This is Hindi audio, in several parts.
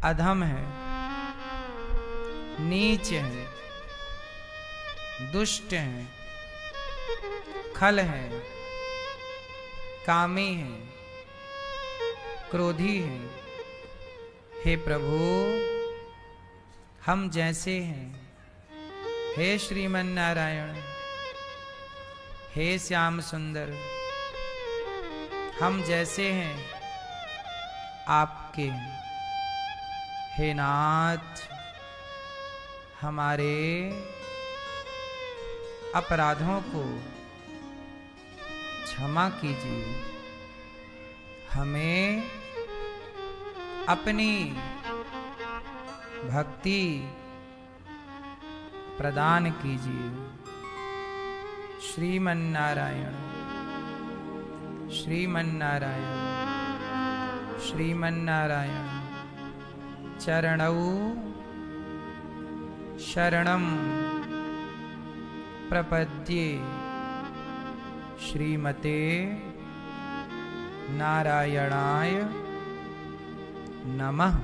अधम है, नीच है, दुष्ट है, खल है, कामी है, क्रोधी है। हे प्रभु, हम जैसे हैं, हे श्रीमन नारायण, हे श्याम सुंदर, हम जैसे हैं आपके। हे नाथ, हमारे अपराधों को क्षमा कीजिए, हमें अपनी भक्ति प्रदान कीजिए। श्रीमन नारायण, श्रीमन नारायण, श्रीमन नारायण। चरणौ शरणं प्रपद्ये, श्रीमते नारायणाय नमः।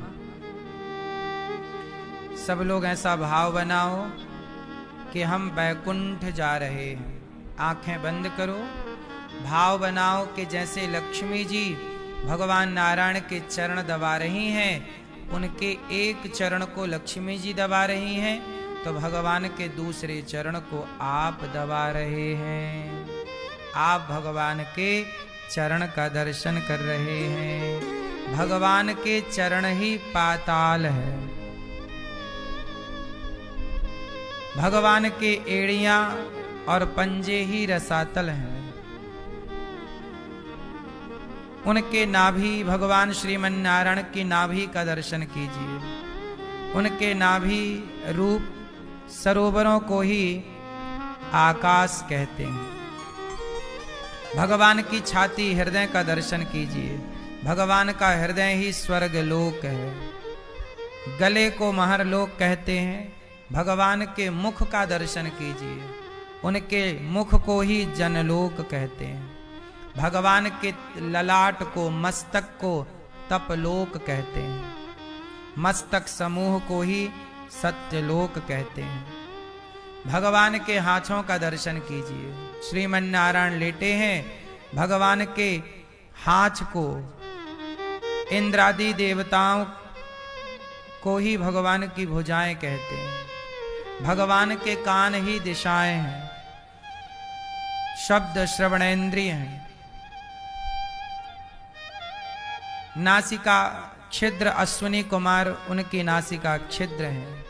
सब लोग ऐसा भाव बनाओ कि हम बैकुंठ जा रहे हैं। आंखें बंद करो, भाव बनाओ कि जैसे लक्ष्मी जी भगवान नारायण के चरण दबा रही हैं, उनके एक चरण को लक्ष्मी जी दबा रही हैं, तो भगवान के दूसरे चरण को आप दबा रहे हैं। आप भगवान के चरण का दर्शन कर रहे हैं। भगवान के चरण ही पाताल है। भगवान के एड़ियां और पंजे ही रसातल हैं। उनके नाभि, भगवान श्रीमन नारायण की नाभि का दर्शन कीजिए। उनके नाभि रूप सरोवरों को ही आकाश कहते हैं। भगवान की छाती हृदय का दर्शन कीजिए। भगवान का हृदय ही स्वर्ग लोक है। गले को महर लोक कहते हैं। भगवान के मुख का दर्शन कीजिए। उनके मुख को ही जनलोक कहते हैं। भगवान के ललाट को, मस्तक को तपलोक कहते हैं। मस्तक समूह को ही सत्यलोक कहते हैं। भगवान के हाथों का दर्शन कीजिए। श्रीमन नारायण लेटे हैं। भगवान के हाथ को, इंद्रादि देवताओं को ही भगवान की भुजाएं कहते हैं। भगवान के कान ही दिशाएं हैं। शब्द श्रवणेन्द्रिय हैं। नासिका छिद्र, अश्विनी कुमार उनकी नासिका छिद्र है।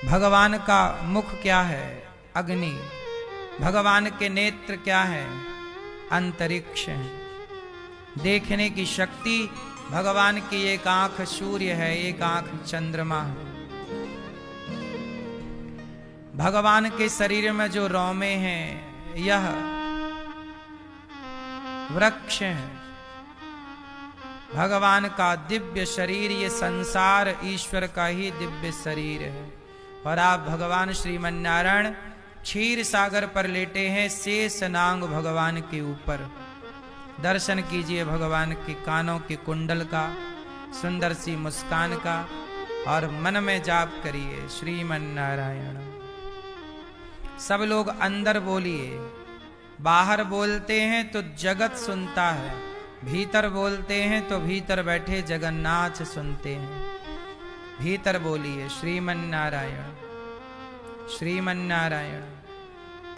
भगवान का मुख क्या है? अग्नि। भगवान के नेत्र क्या है? अंतरिक्ष है। देखने की शक्ति भगवान की एक आंख सूर्य है, एक आंख चंद्रमा है। भगवान के शरीर में जो रोमे हैं, यह वृक्ष है। भगवान का दिव्य शरीर, ये संसार ईश्वर का ही दिव्य शरीर है। और आप भगवान श्रीमन नारायण क्षीर सागर पर लेटे हैं, शेष नांग भगवान के ऊपर। दर्शन कीजिए भगवान के कानों के कुंडल का, सुंदर सी मुस्कान का, और मन में जाप करिए श्रीमन नारायण। सब लोग अंदर बोलिए। बाहर बोलते हैं तो जगत सुनता है, भीतर बोलते हैं तो भीतर बैठे जगन्नाथ सुनते हैं। भीतर बोलिए श्रीमन नारायण, श्रीमन नारायण।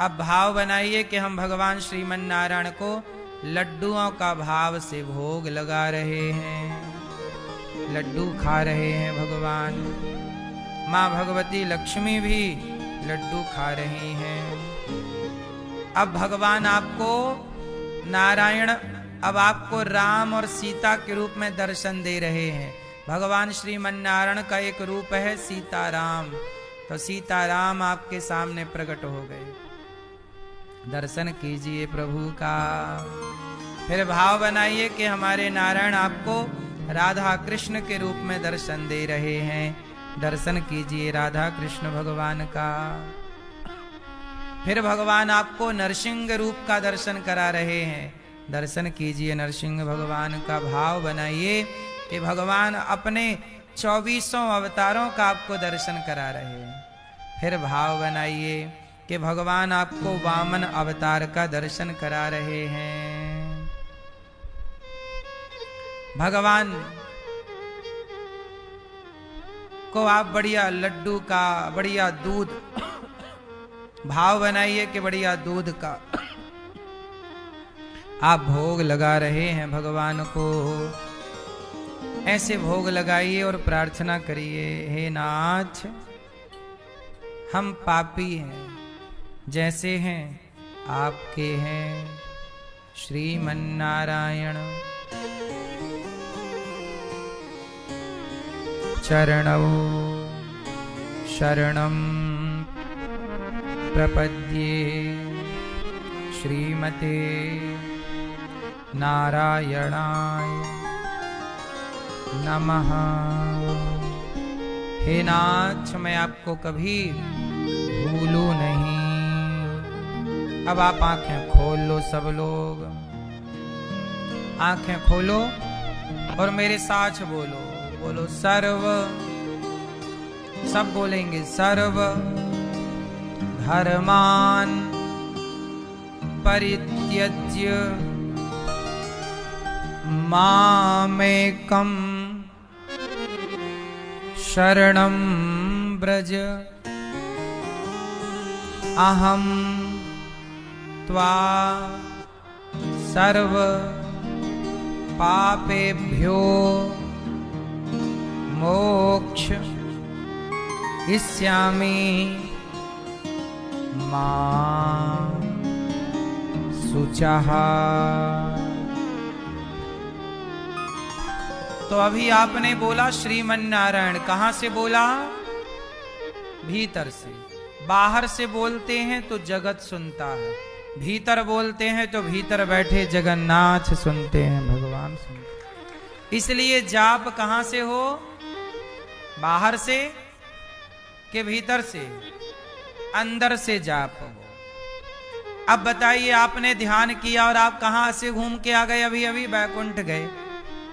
अब भाव बनाइए कि हम भगवान श्रीमन नारायण को लड्डुओं का भाव से भोग लगा रहे हैं। लड्डू खा रहे हैं भगवान। माँ भगवती लक्ष्मी भी लड्डू खा रही हैं। अब भगवान आपको नारायण, अब आपको राम और सीता के रूप में दर्शन दे रहे हैं। भगवान श्रीमन नारायण का एक रूप है सीताराम, तो सीताराम आपके सामने प्रकट हो गए। दर्शन कीजिए प्रभु का। फिर भाव बनाइए कि हमारे नारायण आपको राधा कृष्ण के रूप में दर्शन दे रहे हैं। दर्शन कीजिए राधा कृष्ण भगवान का। फिर भगवान आपको नरसिंह रूप का दर्शन करा रहे हैं। दर्शन कीजिए नरसिंह भगवान का। भाव बनाइए कि भगवान अपने 24 अवतारों का आपको दर्शन करा रहे हैं। फिर भाव बनाइए कि भगवान आपको वामन अवतार का दर्शन करा रहे हैं। भगवान को आप बढ़िया लड्डू का, बढ़िया दूध, भाव बनाइए कि बढ़िया दूध का आप भोग लगा रहे हैं भगवान को। ऐसे भोग लगाइए और प्रार्थना करिए, हे नाथ हम पापी हैं, जैसे हैं आपके हैं श्रीमन्नारायण। चरणौ शरणं प्रपद्ये श्रीमते नारायणाय नमः। हे नाथ मैं आपको कभी भूलूं नहीं। अब आप आंखें खोल लो, सब लोग आंखें खोलो और मेरे साथ बोलो, बोलो सर्व, सब बोलेंगे सर्व धर्मान परित्यज्य मामेकं शरणं व्रज अहं त्वा सर्व पापेभ्यो मोक्ष इष्यामि मा शुचः। तो अभी आपने बोला श्रीमन्नारायण, कहां से बोला? भीतर से। बाहर से बोलते हैं तो जगत सुनता है, भीतर बोलते हैं तो भीतर बैठे जगन्नाथ सुनते हैं, भगवान सुनते। इसलिए जाप कहां से हो? बाहर से के भीतर से? अंदर से जाप हो। अब बताइए, आपने ध्यान किया और आप कहां से घूम के आ गए? अभी अभी बैकुंठ गए,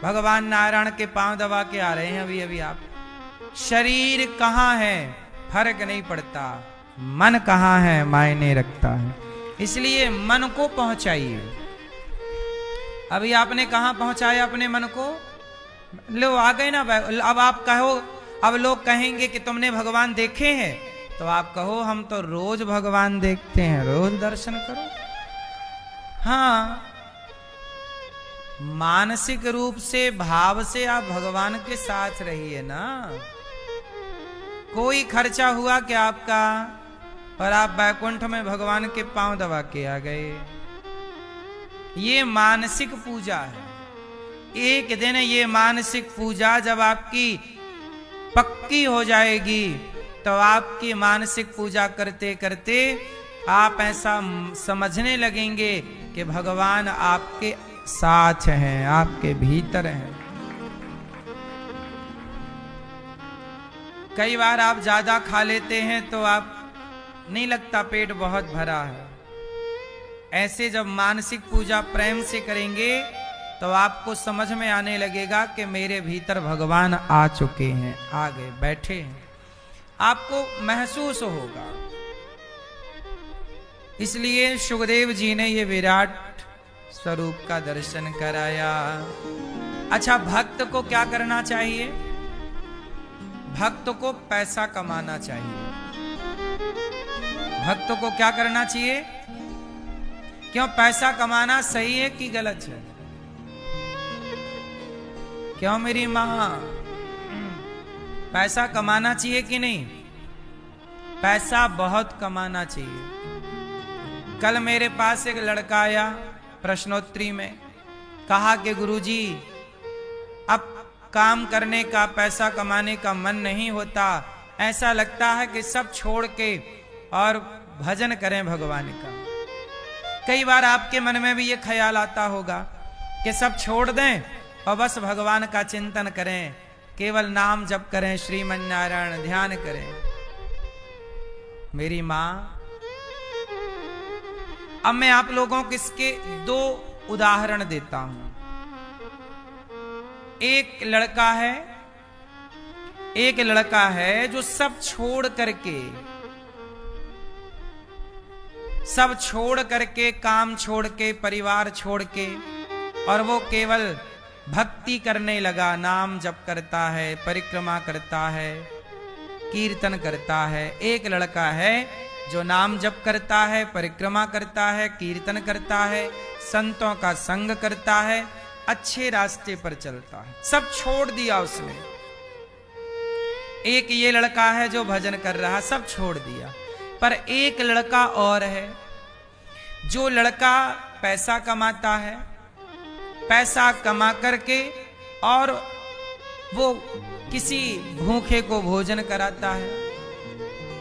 भगवान नारायण के पांव दबा के आ रहे हैं अभी अभी आप। शरीर कहां है फर्क नहीं पड़ता, मन कहां है मायने रखता है। इसलिए मन को पहुंचाइए। अभी आपने कहां पहुंचाया अपने मन को? लो आ गए ना। अब आप कहो, अब लोग कहेंगे कि तुमने भगवान देखे हैं, तो आप कहो हम तो रोज भगवान देखते हैं, रोज दर्शन करो। हाँ, मानसिक रूप से, भाव से आप भगवान के साथ रहिए ना। कोई खर्चा हुआ क्या आपका? और आप बैकुंठ में भगवान के पांव दबा के आ गए। ये मानसिक पूजा है। एक दिन ये मानसिक पूजा जब आपकी पक्की हो जाएगी, तो आपकी मानसिक पूजा करते करते आप ऐसा समझने लगेंगे कि भगवान आपके साथ हैं, आपके भीतर हैं। कई बार आप ज्यादा खा लेते हैं तो आप नहीं लगता पेट बहुत भरा है। ऐसे जब मानसिक पूजा प्रेम से करेंगे तो आपको समझ में आने लगेगा कि मेरे भीतर भगवान आ चुके हैं, आ गए, बैठे हैं। आपको महसूस होगा। इसलिए सुखदेव जी ने ये विराट स्वरूप का दर्शन कराया। अच्छा, भक्त को क्या करना चाहिए? भक्त को पैसा कमाना चाहिए। भक्त को क्या करना चाहिए? क्यों? पैसा कमाना सही है कि गलत है? क्यों मेरी मां? पैसा कमाना चाहिए कि नहीं? पैसा बहुत कमाना चाहिए। कल मेरे पास एक लड़का आया प्रश्नोत्तरी में, कहा कि गुरुजी अब काम करने का, पैसा कमाने का मन नहीं होता, ऐसा लगता है कि सब छोड़ के और भजन करें भगवान का। कई बार आपके मन में भी ये ख्याल आता होगा कि सब छोड़ दें और बस भगवान का चिंतन करें, केवल नाम जप करें, श्रीमन्नारायण ध्यान करें। मेरी मां, अब मैं आप लोगों को इसके 2 उदाहरण देता हूं। एक लड़का है जो सब छोड़ करके काम छोड़ के परिवार छोड़ के और वो केवल भक्ति करने लगा। नाम जप करता है, परिक्रमा करता है, कीर्तन करता है। एक लड़का है जो नाम जप करता है, परिक्रमा करता है, कीर्तन करता है, संतों का संग करता है, अच्छे रास्ते पर चलता है। सब छोड़ दिया उसने। एक ये लड़का है जो भजन कर रहा, सब छोड़ दिया। पर एक लड़का और है, जो लड़का पैसा कमाता है, पैसा कमा करके और वो किसी भूखे को भोजन कराता है,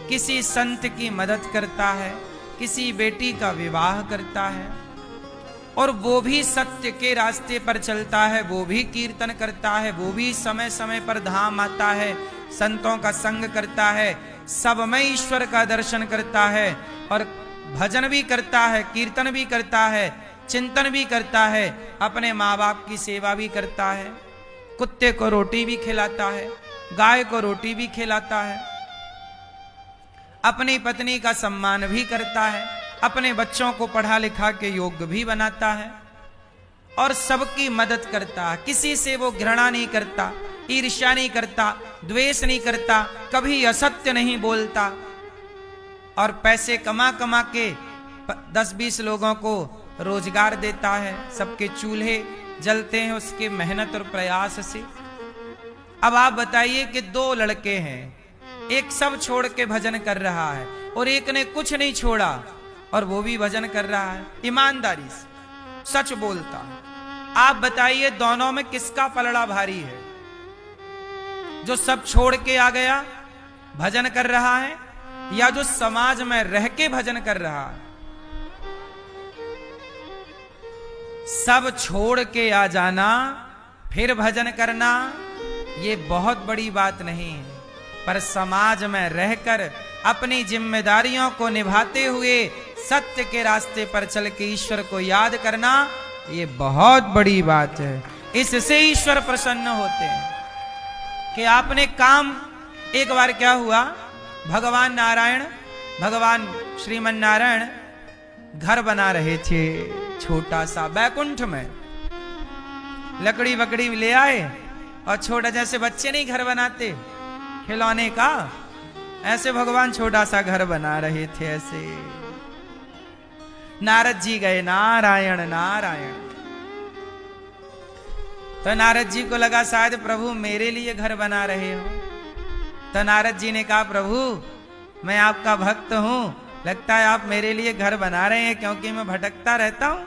किसी संत की मदद करता है, किसी बेटी का विवाह करता है, और वो भी सत्य के रास्ते पर चलता है, वो भी कीर्तन करता है, वो भी समय समय पर धाम आता है, संतों का संग करता है, सब में ईश्वर का दर्शन करता है, और भजन भी करता है, कीर्तन भी करता है, चिंतन भी करता है, अपने माँ बाप की सेवा भी करता है, कुत्ते को रोटी भी खिलाता है, गाय को रोटी भी खिलाता है, अपनी पत्नी का सम्मान भी करता है, अपने बच्चों को पढ़ा लिखा के योग्य भी बनाता है, और सबकी मदद करता है। किसी से वो घृणा नहीं करता, ईर्ष्या नहीं करता, द्वेष नहीं करता, कभी असत्य नहीं बोलता, और पैसे कमा कमा के 10-20 लोगों को रोजगार देता है। सबके चूल्हे जलते हैं उसके मेहनत और प्रयास से। अब आप बताइए कि 2 लड़के हैं, एक सब छोड़ के भजन कर रहा है और एक ने कुछ नहीं छोड़ा और वो भी भजन कर रहा है, ईमानदारी से सच बोलता है। आप बताइए दोनों में किसका पलड़ा भारी है? जो सब छोड़ के आ गया, भजन कर रहा है, या जो समाज में रह के भजन कर रहा है? सब छोड़ के आ जाना फिर भजन करना ये बहुत बड़ी बात नहीं है, पर समाज में रहकर अपनी जिम्मेदारियों को निभाते हुए सत्य के रास्ते पर चल के ईश्वर को याद करना ये बहुत बड़ी बात है। इससे ईश्वर प्रसन्न होते हैं कि आपने काम। एक बार क्या हुआ, भगवान नारायण, भगवान श्रीमन नारायण घर बना रहे थे छोटा सा बैकुंठ में। लकड़ी वकड़ी ले आए और छोटा, जैसे बच्चे नहीं घर बनाते खिलौने का, ऐसे भगवान छोटा सा घर बना रहे थे। ऐसे नारद जी गए, नारायण नारायण। तो नारद जी को लगा शायद प्रभु मेरे लिए घर बना रहे हो। तो नारद जी ने कहा, प्रभु मैं आपका भक्त हूं, लगता है आप मेरे लिए घर बना रहे हैं, क्योंकि मैं भटकता रहता हूं,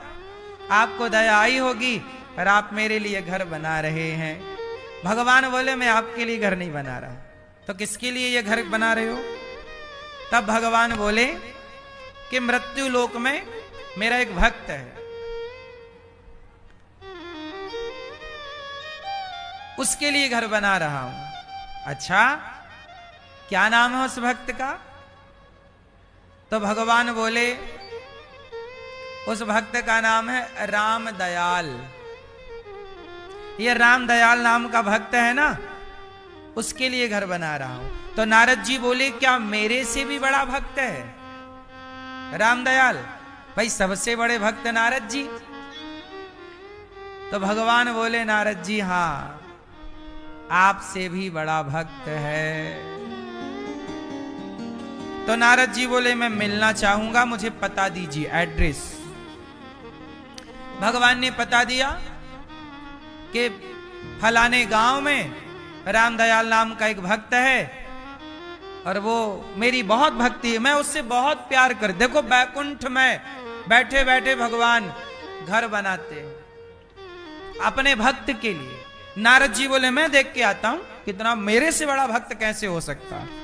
आपको दया आई होगी पर आप मेरे लिए घर बना रहे हैं। भगवान बोले मैं आपके लिए घर नहीं बना रहा, तो किसके लिए ये घर बना रहे हो? तब भगवान बोले कि मृत्यु लोक में मेरा एक भक्त है, उसके लिए घर बना रहा हूं। अच्छा, क्या नाम है उस भक्त का? तो भगवान बोले उस भक्त का नाम है राम दयाल। ये राम दयाल नाम का भक्त है ना, उसके लिए घर बना रहा हूं। तो नारद जी बोले क्या मेरे से भी बड़ा भक्त है राम दयाल? भाई सबसे बड़े भक्त नारद जी। तो भगवान बोले नारद जी हां, आपसे भी बड़ा भक्त है। तो नारद जी बोले मैं मिलना चाहूंगा, मुझे पता दीजिए, एड्रेस। भगवान ने पता दिया कि फलाने गांव में रामदयाल नाम का एक भक्त है और वो मेरी बहुत भक्ति है, मैं उससे बहुत प्यार कर। देखो बैकुंठ में बैठे बैठे भगवान घर बनाते अपने भक्त के लिए। नारद जी बोले मैं देख के आता हूं कितना, मेरे से बड़ा भक्त कैसे हो सकता है।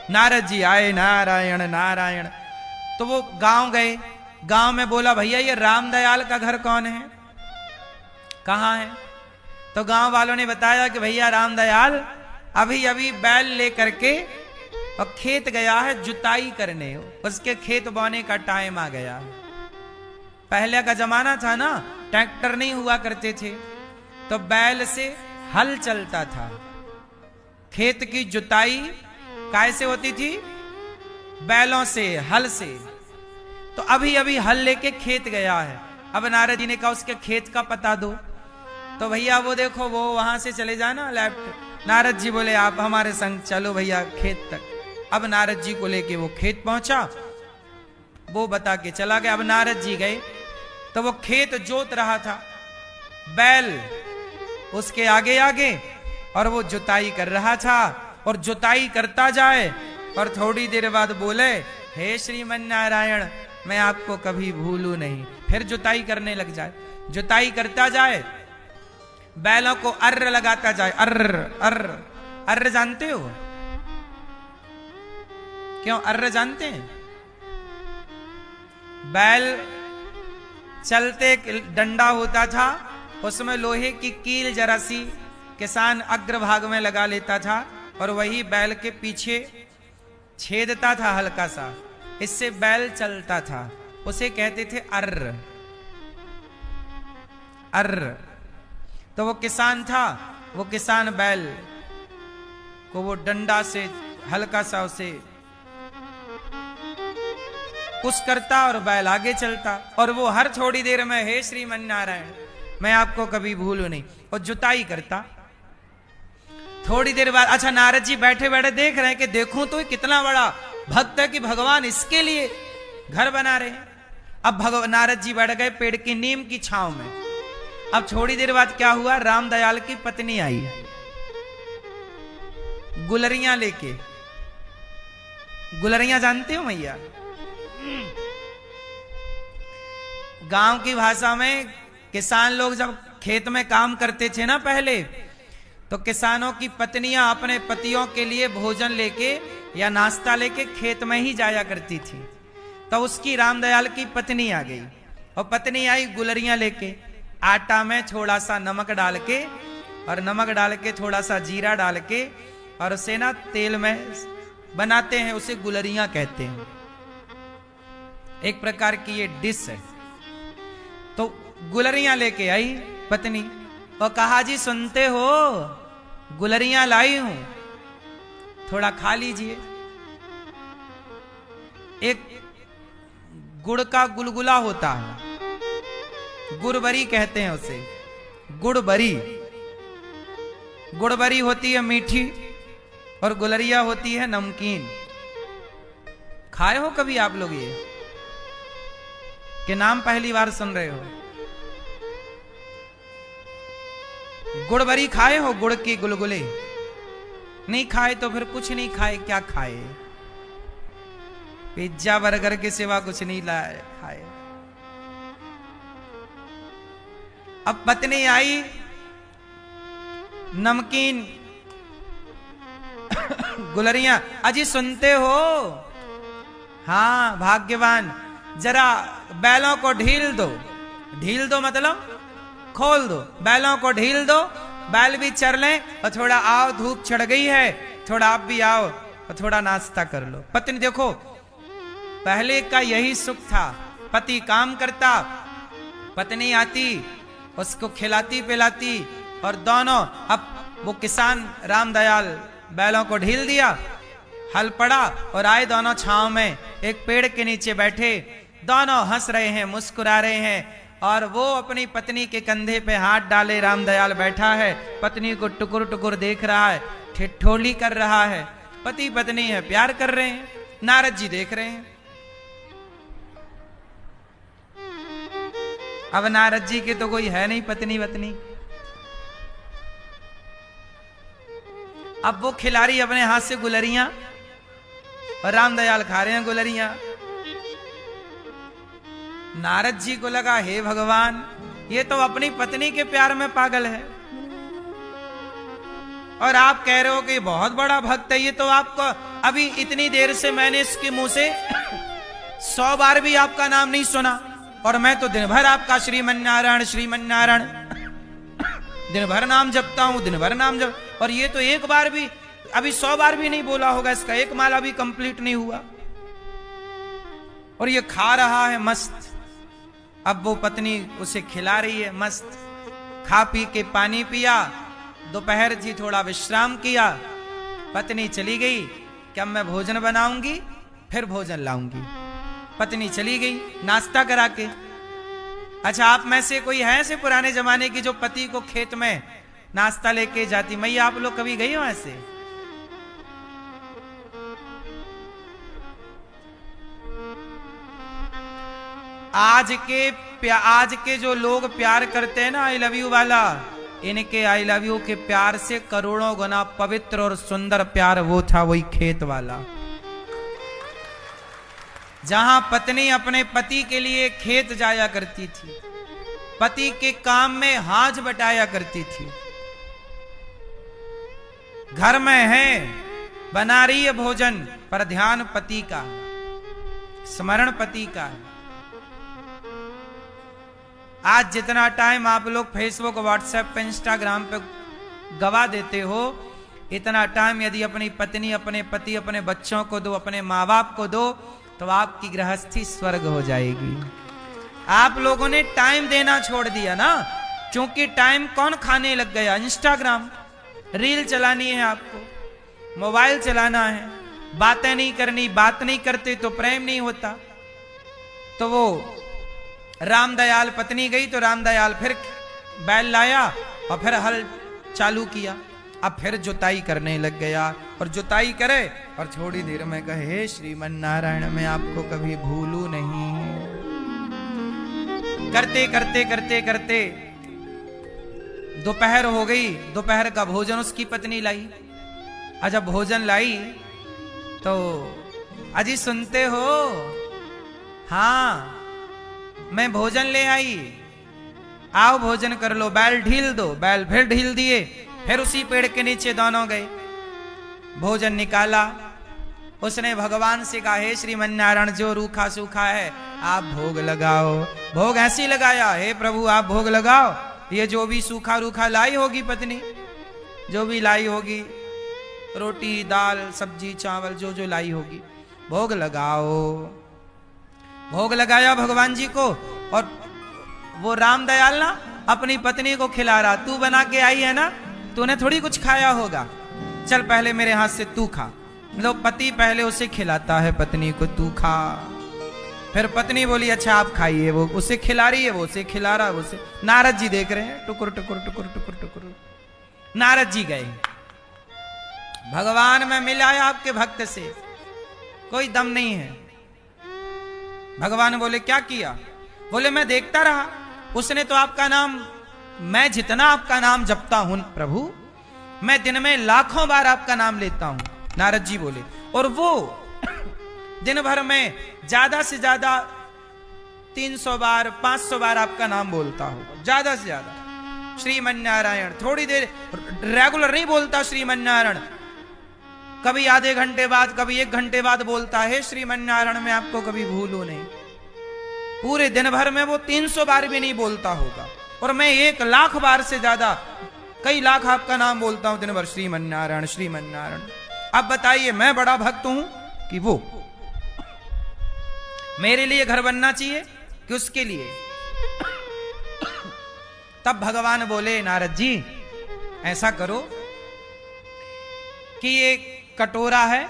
नारद जी आए, नारायण नारायण। तो वो गांव गए, गांव में बोला भैया ये रामदयाल का घर कौन है, कहां है? तो गांव वालों ने बताया कि भैया रामदयाल अभी अभी बैल लेकर के और खेत गया है जुताई करने, उसके खेत बोने का टाइम आ गया। पहले का जमाना था ना, ट्रैक्टर नहीं हुआ करते थे, तो बैल से हल चलता था। खेत की जुताई कैसे होती थी? बैलों से, हल से। तो अभी अभी हल लेके खेत गया है। अब नारद जी ने कहा उसके खेत का पता दो। तो भैया वो देखो, वो वहां से चले जाना लेफ्ट। नारद जी बोले आप हमारे संग चलो भैया खेत तक। अब नारद जी को लेके वो खेत पहुंचा, वो बता के चला गया। अब नारद जी गए तो वो खेत जोत रहा था, बैल उसके आगे आगे, और वो जुताई कर रहा था। और जुताई करता जाए और थोड़ी देर बाद बोले हे श्रीमन नारायण मैं आपको कभी भूलू नहीं। फिर जुताई करने लग जाए, जुताई करता जाए, बैलों को अर्र लगाता जाए। अर्र अर्र अर्र जानते हो? क्यों अर्र जानते हैं? बैल चलते डंडा होता था, उसमें लोहे की कील जरा सी किसान अग्रभाग में लगा लेता था और वही बैल के पीछे छेदता था हल्का सा, इससे बैल चलता था। उसे कहते थे अर्र अर्र। तो वो किसान था, वो किसान बैल को वो डंडा से हल्का सा उसे पुश करता और बैल आगे चलता। और वो हर थोड़ी देर में हे श्रीमन नारायण मैं आपको कभी भूलू नहीं, और जुताई करता। थोड़ी देर बाद अच्छा नारद जी बैठे बैठे देख रहे हैं कि देखूं तो कितना बड़ा भक्त है कि भगवान इसके लिए घर बना रहे हैं। अब नारद जी बैठ गए पेड़ की नीम की छांव में। अब थोड़ी देर बाद क्या हुआ, रामदयाल की पत्नी आई गुलरियां लेके। गुलरियां जानते हो मैया? गांव की भाषा में किसान लोग जब खेत में काम करते थे ना पहले, तो किसानों की पत्नियां अपने पतियों के लिए भोजन लेके या नाश्ता लेके खेत में ही जाया करती थी। तो उसकी रामदयाल की पत्नी आ गई, और पत्नी आई गुलरियां लेके, आटा में थोड़ा सा नमक डाल के, और नमक डाल के थोड़ा सा जीरा डाल के, और उसे ना तेल में बनाते हैं, उसे गुलरियां कहते हैं। एक प्रकार की ये डिश है। तो गुलरियां लेके आई पत्नी और कहा जी सुनते हो गुलरियां लाई हूं, थोड़ा खा लीजिए। एक गुड़ का गुलगुला होता है, गुड़बरी कहते हैं उसे, गुड़बरी। गुड़बरी होती है मीठी और गुलरिया होती है नमकीन। खाए हो कभी आप लोग ये, कि नाम पहली बार सुन रहे हो? गुड़बरी खाए हो? गुड़ की गुलगुले नहीं खाए तो फिर कुछ नहीं खाए। क्या खाए? पिज्जा बर्गर के सिवा कुछ नहीं लाए खाए। अब पत्नी आई नमकीन गुलरियां, अजी सुनते हो? हाँ भाग्यवान, जरा बैलों को ढील दो। ढील दो मतलब खोल दो, बैलों को ढील दो, बैल भी चर लें, और थोड़ा आओ धूप चढ़ गई है, थोड़ा आप भी आओ और थोड़ा नाश्ता कर लो। पत्नी देखो, पहले का यही सुख था, पति काम करता, पत्नी आती उसको खिलाती पिलाती, और दोनों, अब वो किसान रामदयाल बैलों को ढील दिया, हल पड़ा और आए दोनों छांव में एक पेड़ के नीचे बैठे, दोनों हंस रहे हैं मुस्कुरा रहे हैं, और वो अपनी पत्नी के कंधे पे हाथ डाले रामदयाल बैठा है, पत्नी को टुकुर टुकुर देख रहा है, ठिठोली कर रहा है। पति पत्नी है, प्यार कर रहे हैं। नारद जी देख रहे हैं। अब नारद जी के तो कोई है नहीं पत्नी वत्नी। अब वो खिला रही अपने हाथ से गुलरियां और रामदयाल खा रहे हैं गुलरियां। नारद जी को लगा हे भगवान, ये तो अपनी पत्नी के प्यार में पागल है, और आप कह रहे हो कि बहुत बड़ा भक्त है। ये तो आपको अभी इतनी देर से मैंने इसके मुंह से 100 बार भी आपका नाम नहीं सुना, और मैं तो दिन भर आपका श्रीमन नारायण दिन भर नाम जपता हूं, दिन भर नाम जप, और ये तो एक बार भी, अभी 100 बार भी नहीं बोला होगा, इसका एक माला भी कंप्लीट नहीं हुआ, और ये खा रहा है मस्त। अब वो पत्नी उसे खिला रही है मस्त, खा पी के पानी पिया, दोपहर जी थोड़ा विश्राम किया, पत्नी चली गई कि अब मैं भोजन बनाऊंगी फिर भोजन लाऊंगी। पत्नी चली गई नाश्ता करा के। अच्छा, आप में से कोई है ऐसे पुराने जमाने की जो पति को खेत में नाश्ता लेके जाती? मैया आप लोग कभी गई हो ऐसे? आज के जो लोग प्यार करते हैं ना, आई लव यू वाला, इनके आई लव यू के प्यार से करोड़ों गुना पवित्र और सुंदर प्यार वो था, वही खेत वाला, जहां पत्नी अपने पति के लिए खेत जाया करती थी, पति के काम में हाथ बटाया करती थी। घर में है, बना रही है भोजन, पर ध्यान पति का, स्मरण पति का है। आज जितना टाइम आप लोग फेसबुक, व्हाट्सएप पे, इंस्टाग्राम पे गवा देते हो, इतना टाइम यदि अपनी पत्नी, अपने पति, अपने बच्चों को दो, अपने माँ बाप को दो, तो आपकी गृहस्थी स्वर्ग हो जाएगी। आप लोगों ने टाइम देना छोड़ दिया ना, क्योंकि टाइम कौन खाने लग गया? इंस्टाग्राम, रील चलानी है आपको, मोबाइल चलाना है, बातें नहीं करनी, बात नहीं करते तो प्रेम नहीं होता। तो वो रामदयाल, पत्नी गई तो रामदयाल फिर बैल लाया और फिर हल चालू किया, अब फिर जुताई करने लग गया, और जुताई करे और थोड़ी देर में कहे, हे श्रीमन नारायण मैं आपको कभी भूलू नहीं। करते करते करते करते दोपहर हो गई, दोपहर का भोजन उसकी पत्नी लाई। जब भोजन लाई तो अजी सुनते हो? हाँ मैं भोजन ले आई, आओ भोजन कर लो, बैल ढील दो। बैल फिर ढील दिए, फिर उसी पेड़ के नीचे दोनों गए, भोजन निकाला। उसने भगवान से कहा, हे श्रीमन नारायण जो रूखा सूखा है आप भोग लगाओ। भोग ऐसी लगाया, हे प्रभु आप भोग लगाओ, ये जो भी सूखा रूखा लाई होगी पत्नी, जो भी लाई होगी, रोटी दाल सब्जी चावल जो जो लाई होगी, भोग लगाओ। भोग लगाया भगवान जी को, और वो रामदयाल ना अपनी पत्नी को खिला रहा, तू बना के आई है ना, तूने थोड़ी कुछ खाया होगा, चल पहले मेरे हाथ से तू खा। मतलब पति पहले उसे खिलाता है पत्नी को, तू खा। फिर पत्नी बोली अच्छा आप खाइए, वो उसे खिला रही है, वो उसे खिला रहा है, उसे। नारद जी देख रहे हैं, टुकुर टुकुर टुकुर टुकुर टुकुर। नारद जी गए, भगवान में मिला है आपके भक्त से, कोई दम नहीं है। भगवान बोले क्या किया? बोले मैं देखता रहा, उसने तो आपका नाम, मैं जितना आपका नाम जपता हूं प्रभु, मैं दिन में लाखों बार आपका नाम लेता हूं। नारद जी बोले, और वो दिन भर में ज्यादा से ज्यादा 300 बार 500 बार आपका नाम बोलता होगा, ज्यादा से ज्यादा श्रीमन नारायण। थोड़ी देर रेगुलर नहीं बोलता श्रीमन नारायण, कभी आधे घंटे बाद, कभी 1 घंटे बाद बोलता है श्रीमन नारायण मैं आपको कभी भूलू नहीं। पूरे दिन भर में वो 300 बार भी नहीं बोलता होगा, और मैं 1 लाख बार से ज्यादा, कई लाख आपका नाम बोलता हूं दिन भर, श्रीमन नारायण श्रीमन नारायण। अब बताइए मैं बड़ा भक्त हूं कि वो? मेरे लिए घर बनना चाहिए कि उसके लिए? तब भगवान बोले नारद जी ऐसा करो कि एक कटोरा है,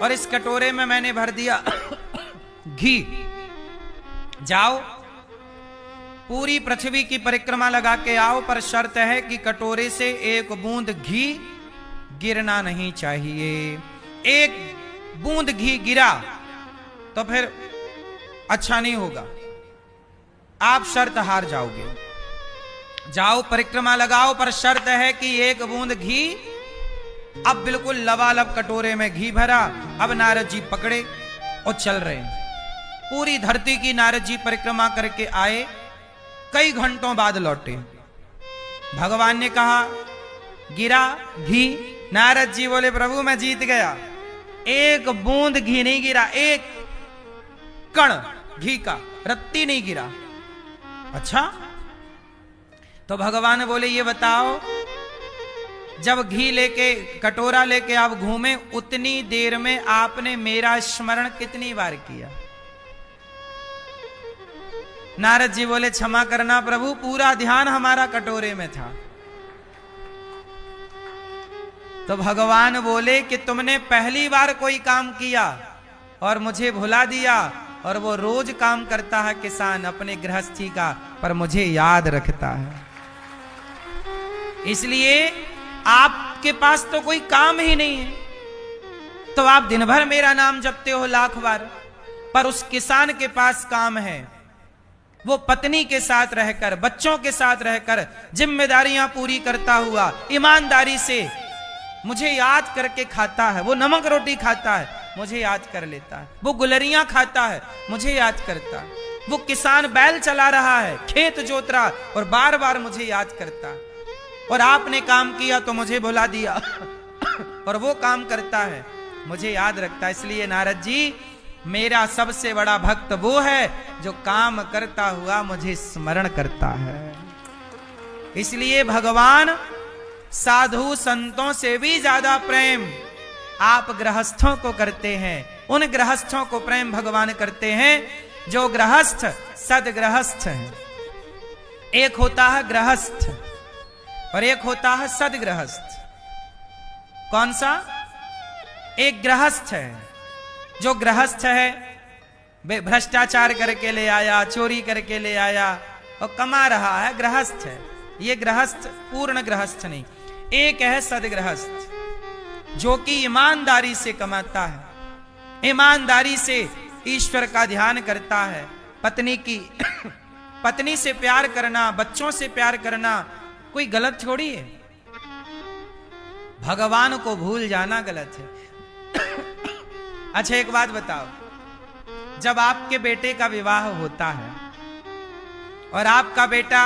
और इस कटोरे में मैंने भर दिया घी, जाओ पूरी पृथ्वी की परिक्रमा लगा के आओ, पर शर्त है कि कटोरे से 1 बूंद घी गिरना नहीं चाहिए। 1 बूंद घी गिरा तो फिर अच्छा नहीं होगा, आप शर्त हार जाओगे। जाओ परिक्रमा लगाओ, पर शर्त है कि 1 बूंद घी। अब बिल्कुल लबालब कटोरे में घी भरा, अब नारद जी पकड़े और चल रहे हैं। पूरी धरती की नारद जी परिक्रमा करके आए, कई घंटों बाद लौटे। भगवान ने कहा गिरा घी? नारद जी बोले प्रभु मैं जीत गया, 1 बूंद घी नहीं गिरा, 1 कण घी का रत्ती नहीं गिरा। अच्छा, तो भगवान बोले ये बताओ, जब घी लेके कटोरा लेके आप घूमे, उतनी देर में आपने मेरा स्मरण कितनी बार किया? नारद जी बोले क्षमा करना प्रभु, पूरा ध्यान हमारा कटोरे में था। तो भगवान बोले कि तुमने पहली बार कोई काम किया और मुझे भुला दिया, और वो रोज काम करता है किसान अपने गृहस्थी का, पर मुझे याद रखता है। इसलिए आपके पास तो कोई काम ही नहीं है, तो आप दिन भर मेरा नाम जपते हो लाख बार, पर उस किसान के पास काम है। वो पत्नी के साथ रहकर, बच्चों के साथ रहकर जिम्मेदारियां पूरी करता हुआ ईमानदारी से मुझे याद करके खाता है। वो नमक रोटी खाता है, मुझे याद कर लेता है। वो गुलरियां खाता है, मुझे याद करता है। वो किसान बैल चला रहा है, खेत जोत रहा, और बार बार मुझे याद करता है। और आपने काम किया तो मुझे भुला दिया और वो काम करता है, मुझे याद रखता है। इसलिए नारद जी, मेरा सबसे बड़ा भक्त वो है जो काम करता हुआ मुझे स्मरण करता है। इसलिए भगवान साधु संतों से भी ज्यादा प्रेम आप गृहस्थों को करते हैं। उन गृहस्थों को प्रेम भगवान करते हैं जो गृहस्थ सदगृहस्थ हैं। एक होता है गृहस्थ और एक होता है सदगृहस्थ। कौन सा? एक गृहस्थ है, जो गृहस्थ है भ्रष्टाचार करके ले आया, चोरी करके ले आया और कमा रहा है, गृहस्थ है। ये गृहस्थ पूर्ण गृहस्थ नहीं। एक है सदगृहस्थ, जो कि ईमानदारी से कमाता है, ईमानदारी से ईश्वर का ध्यान करता है। पत्नी से प्यार करना, बच्चों से प्यार करना कोई गलत थोड़ी है। भगवान को भूल जाना गलत है। अच्छा एक बात बताओ, जब आपके बेटे का विवाह होता है और आपका बेटा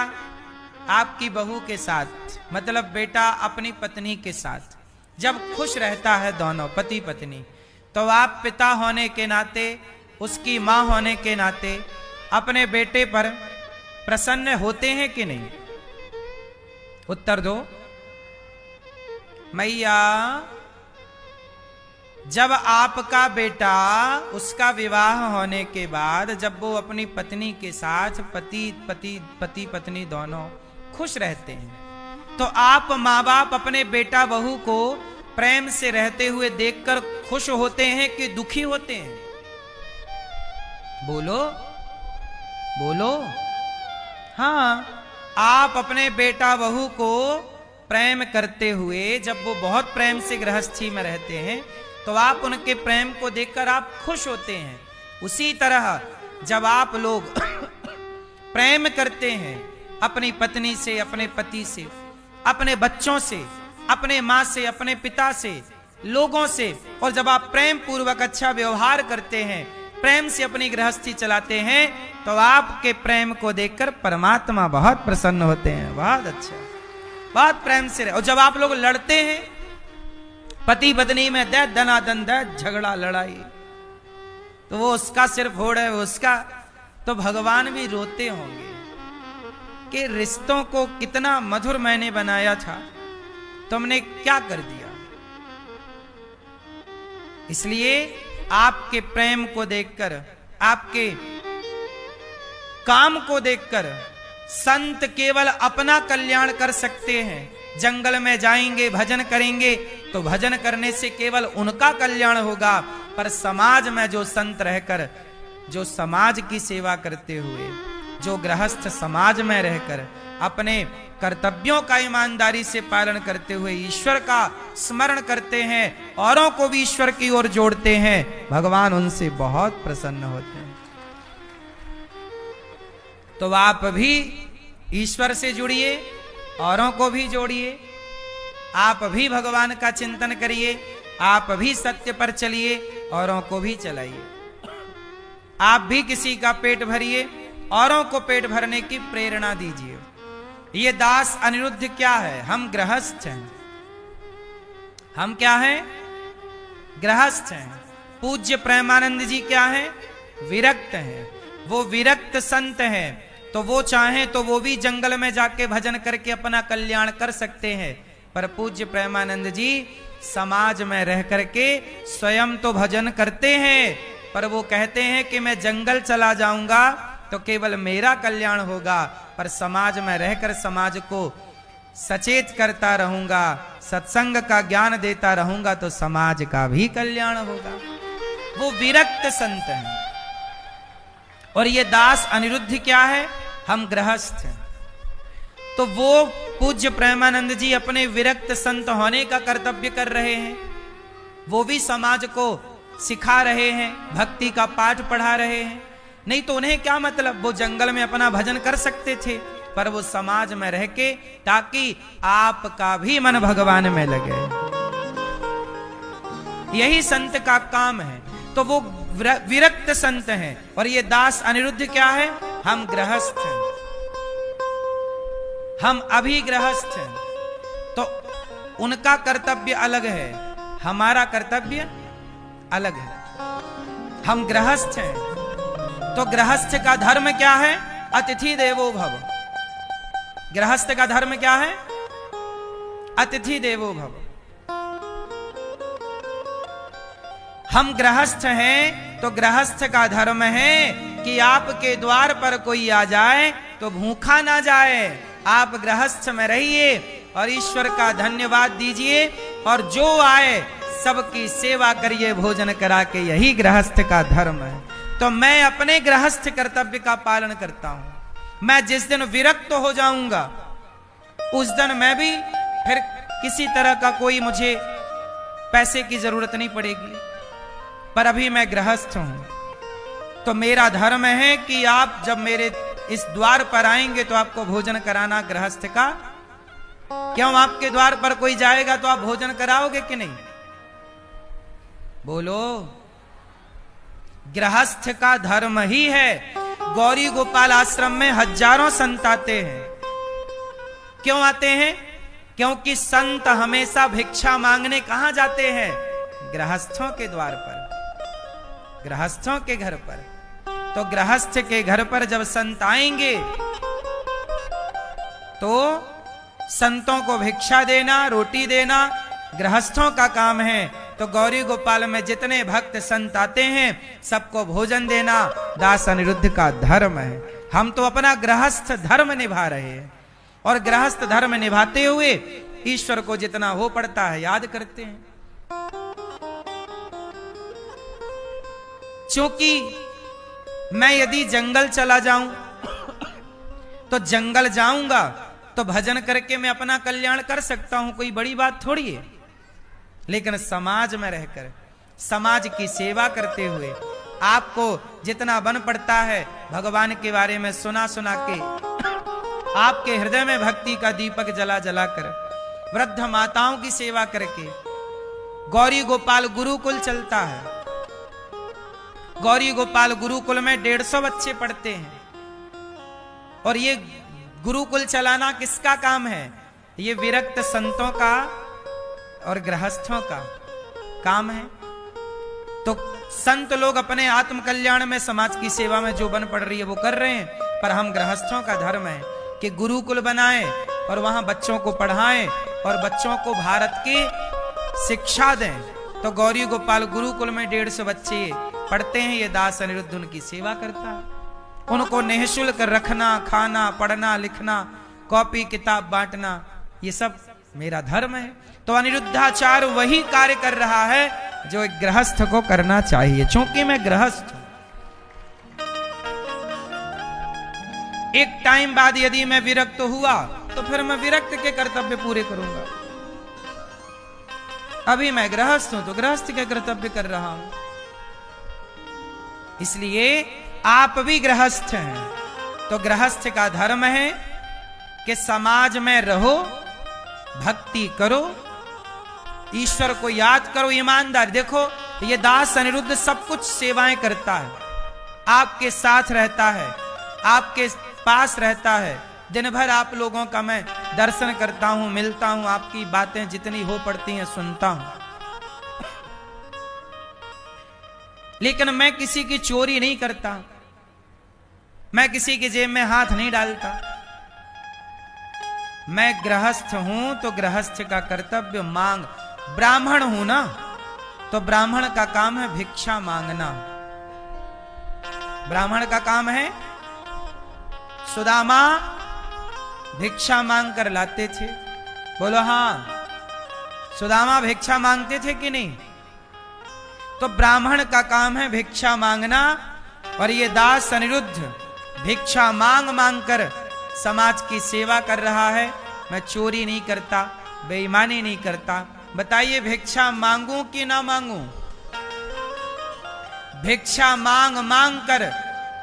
आपकी बहू के साथ, मतलब बेटा अपनी पत्नी के साथ जब खुश रहता है, दोनों पति पत्नी, तो आप पिता होने के नाते, उसकी मां होने के नाते अपने बेटे पर प्रसन्न होते हैं कि नहीं? उत्तर दो मैया। जब आपका बेटा, उसका विवाह होने के बाद जब वो अपनी पत्नी के साथ पति पत्नी दोनों खुश रहते हैं, तो आप माँ बाप अपने बेटा बहू को प्रेम से रहते हुए देखकर खुश होते हैं कि दुखी होते हैं? बोलो बोलो। हाँ, आप अपने बेटा बहू को प्रेम करते हुए, जब वो बहुत प्रेम से गृहस्थी में रहते हैं, तो आप उनके प्रेम को देखकर आप खुश होते हैं। उसी तरह जब आप लोग प्रेम करते हैं अपनी पत्नी से, अपने पति से, अपने बच्चों से, अपने माँ से, अपने पिता से, लोगों से, और जब आप प्रेम पूर्वक अच्छा व्यवहार करते हैं, प्रेम से अपनी गृहस्थी चलाते हैं, तो आपके प्रेम को देखकर परमात्मा बहुत प्रसन्न होते हैं। बहुत अच्छा, बहुत प्रेम से रहे। और जब आप लोग लड़ते हैं पति पत्नी में, दे दनादन दे झगड़ा लड़ाई, तो वो उसका सिर फोड़ है, उसका, तो भगवान भी रोते होंगे कि रिश्तों को कितना मधुर मैंने बनाया था, तुमने क्या कर दिया। इसलिए आपके प्रेम को देखकर, आपके काम को देखकर संत केवल अपना कल्याण कर सकते हैं। जंगल में जाएंगे, भजन करेंगे, तो भजन करने से केवल उनका कल्याण होगा, पर समाज में जो संत रहकर, जो समाज की सेवा करते हुए, जो गृहस्थ समाज में रहकर अपने कर्तव्यों का ईमानदारी से पालन करते हुए ईश्वर का स्मरण करते हैं, औरों को भी ईश्वर की ओर जोड़ते हैं, भगवान उनसे बहुत प्रसन्न होते हैं। तो आप भी ईश्वर से जुड़िए, औरों को भी जोड़िए, आप भी भगवान का चिंतन करिए, आप भी सत्य पर चलिए, औरों को भी चलाइए। आप भी किसी का पेट भरिए, औरों को पेट भरने की प्रेरणा दीजिए। ये दास अनिरुद्ध क्या है? हम गृहस्थ हैं। हम क्या हैं? गृहस्थ हैं। पूज्य प्रेमानंद जी क्या हैं? विरक्त हैं। वो विरक्त संत हैं, तो वो चाहें तो वो भी जंगल में जाके भजन करके अपना कल्याण कर सकते हैं, पर पूज्य प्रेमानंद जी समाज में रह करके स्वयं तो भजन करते हैं, पर वो कहते हैं कि मैं जंगल चला जाऊंगा तो केवल मेरा कल्याण होगा, पर समाज में रहकर समाज को सचेत करता रहूंगा, सत्संग का ज्ञान देता रहूंगा, तो समाज का भी कल्याण होगा। वो विरक्त संत हैं। और ये दास अनिरुद्ध क्या है? हम गृहस्थ हैं। तो वो पूज्य प्रेमानंद जी अपने विरक्त संत होने का कर्तव्य कर रहे हैं। वो भी समाज को सिखा रहे हैं, भक्ति का पाठ पढ़ा रहे हैं। नहीं तो उन्हें क्या मतलब, वो जंगल में अपना भजन कर सकते थे, पर वो समाज में रह के, ताकि आपका भी मन भगवान में लगे। यही संत का काम है। तो वो विरक्त संत हैं। और ये दास अनिरुद्ध क्या है? हम गृहस्थ हैं, हम अभी गृहस्थ हैं। तो उनका कर्तव्य अलग है, हमारा कर्तव्य अलग है। हम गृहस्थ हैं। तो गृहस्थ का धर्म क्या है? अतिथि देवो भव। गृहस्थ का धर्म क्या है? अतिथि देवो भव। हम गृहस्थ हैं, तो गृहस्थ का धर्म है कि आपके द्वार पर कोई आ जाए तो भूखा ना जाए। आप गृहस्थ में रहिए और ईश्वर का धन्यवाद दीजिए, और जो आए सबकी सेवा करिए भोजन करा के। यही गृहस्थ का धर्म है। तो मैं अपने गृहस्थ कर्तव्य का पालन करता हूं। मैं जिस दिन विरक्त हो जाऊंगा, उस दिन मैं भी फिर किसी तरह का कोई मुझे पैसे की जरूरत नहीं पड़ेगी, पर अभी मैं गृहस्थ हूं। तो मेरा धर्म है कि आप जब मेरे इस द्वार पर आएंगे तो आपको भोजन कराना गृहस्थ का। क्यों? आपके द्वार पर कोई जाएगा तो आप भोजन कराओगे कि नहीं? बोलो। गृहस्थ का धर्म ही है। गौरी गोपाल आश्रम में हजारों संत आते हैं। क्यों आते हैं? क्योंकि संत हमेशा भिक्षा मांगने कहां जाते हैं? गृहस्थों के द्वार पर, गृहस्थों के घर पर। तो गृहस्थ के घर पर जब संत आएंगे तो संतों को भिक्षा देना, रोटी देना गृहस्थों का काम है। तो गौरी गोपाल में जितने भक्त संत आते हैं सबको भोजन देना दास अनिरुद्ध का धर्म है। हम तो अपना गृहस्थ धर्म निभा रहे हैं, और गृहस्थ धर्म निभाते हुए ईश्वर को जितना हो पड़ता है याद करते हैं। क्योंकि मैं यदि जंगल चला जाऊं तो जंगल जाऊंगा तो भजन करके मैं अपना कल्याण कर सकता हूं, कोई बड़ी बात थोड़ी है। लेकिन समाज में रहकर समाज की सेवा करते हुए आपको जितना बन पड़ता है भगवान के बारे में सुना सुना के, आपके हृदय में भक्ति का दीपक जला जला कर, वृद्ध माताओं की सेवा करके, गौरी गोपाल गुरुकुल चलता है। गौरी गोपाल गुरुकुल में 150 बच्चे पढ़ते हैं। और ये गुरुकुल चलाना किसका काम है? ये विरक्त संतों का और गृहस्थों का काम है। तो संत लोग अपने आत्म कल्याण में, समाज की सेवा में जो बन पड़ रही है वो कर रहे हैं, पर हम गृहस्थों का धर्म है कि गुरुकुल बनाएं और वहां बच्चों को पढ़ाएं और बच्चों को भारत की शिक्षा दें। तो गौरी गोपाल गुरुकुल में 150 बच्चे पढ़ते हैं। ये दास अनिरुद्ध उनकी सेवा करता है। उनको निःशुल्क रखना, खाना, पढ़ना, लिखना, कॉपी किताब बांटना, ये सब मेरा धर्म है। तो अनिरुद्धाचार वही कार्य कर रहा है जो एक गृहस्थ को करना चाहिए। चूंकि मैं गृहस्थ हूं, एक टाइम बाद यदि मैं विरक्त हुआ तो फिर मैं विरक्त के कर्तव्य पूरे करूंगा। अभी मैं गृहस्थ हूं तो गृहस्थ के कर्तव्य कर रहा हूं। इसलिए आप भी गृहस्थ हैं। तो गृहस्थ का धर्म है कि समाज में रहो, भक्ति करो, ईश्वर को याद करो, ईमानदार। देखो ये दास अनिरुद्ध सब कुछ सेवाएं करता है, आपके साथ रहता है, आपके पास रहता है। दिन भर आप लोगों का मैं दर्शन करता हूं, मिलता हूं, आपकी बातें जितनी हो पड़ती हैं सुनता हूं। लेकिन मैं किसी की चोरी नहीं करता, मैं किसी की जेब में हाथ नहीं डालता। मैं गृहस्थ हूं तो गृहस्थ का कर्तव्य मांग, ब्राह्मण हूं ना तो ब्राह्मण का काम है भिक्षा मांगना। ब्राह्मण का काम है सुदामा भिक्षा मांग कर लाते थे? बोलो हाँ। सुदामा भिक्षा मांगते थे कि नहीं? तो ब्राह्मण का काम है भिक्षा मांगना, और ये दास अनिरुद्ध भिक्षा मांग मांग कर समाज की सेवा कर रहा है। मैं चोरी नहीं करता, बेईमानी नहीं करता। बताइए भिक्षा मांगूं कि ना मांगूं? भिक्षा मांग मांग कर